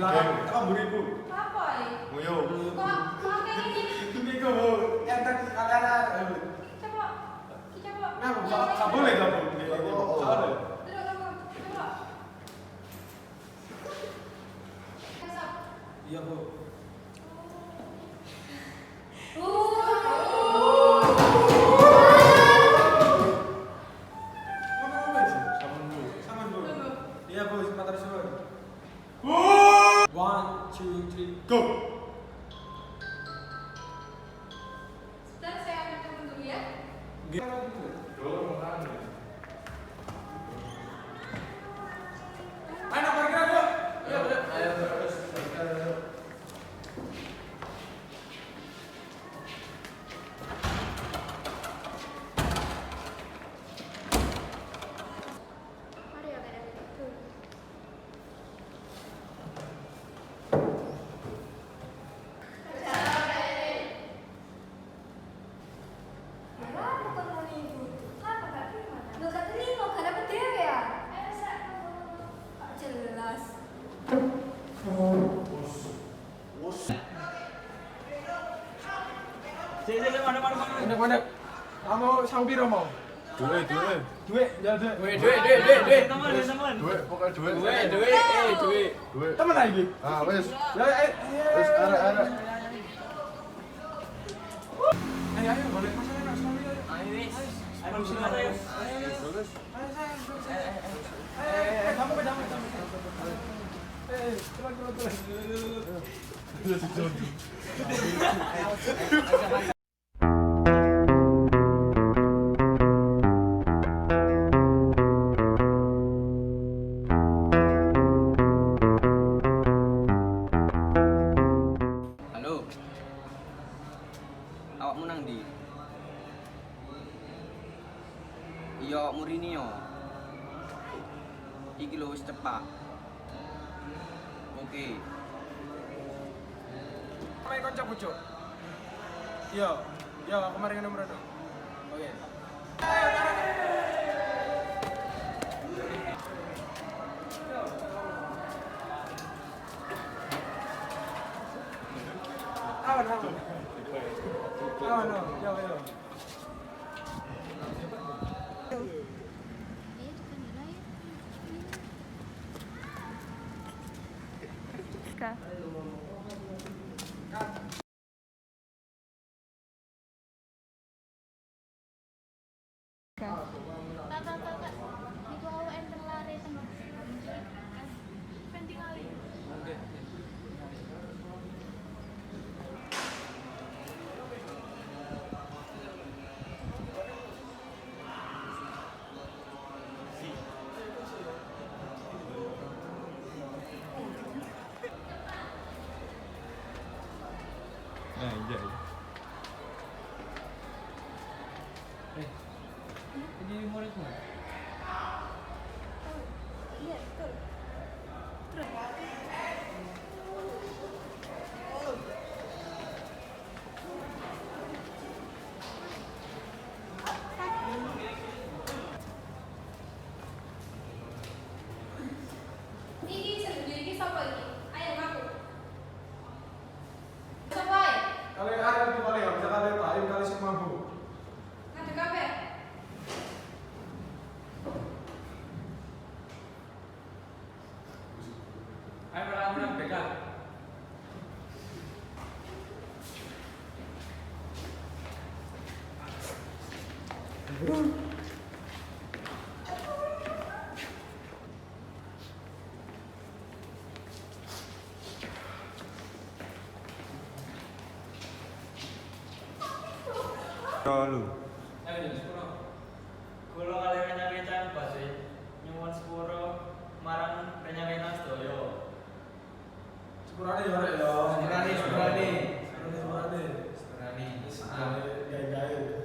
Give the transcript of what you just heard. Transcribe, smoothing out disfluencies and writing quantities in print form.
silakan. Apa beribu? Apa ya? Moyo. Kok kayak gini? Ini kamu entek kalian. Coba. Coba. Nah, enggak boleh kamu. Salah. Duduk kamu. Coba. Kasap. Iya, Bu. Iya, Bu, sebentar tersebut. 1, 2, 3, go! Sebentar saya ambil teman dulu ya. Ayo, parkiran yuk! Ayo terus. Mari ya, Kak. Tuh. Mana? Kamu sang piro mau? Duit. Duit, ya duit. Duit, pokoknya duit. Duit. Temen lagi. Ah, wes. Ya, Wes arek. Ayo, boleh masalah nak sekali ayo. Terus. Kamu pedang. Halo. Awakmu nang ndi? Iya, awakmu rini yo. Iki lho wis cepak. Oke. Main kocok pucuk. Yo, aku mari ngene mrene. Oke. Awan. Yo. Kakak, itu awak yang terlari sama penting kali. Iya. Jadi muridmu. Iya, betul. Terus. Ini sendiri siapa ini? Ayo ngaku. Siapa? Kali ada itu kali ya, bisa kali tahu kali semua Bu. Ngadeg kabeh. Ayo kamu nang BK. Lalu. Ayo jam 10. Kula kali rencang-rencang base nyuwun sepuro marang rencang-rencang sedaya. Sepurane ya rek ya. Sepurane. Sepurane. Sepurane. Gaya-gaya.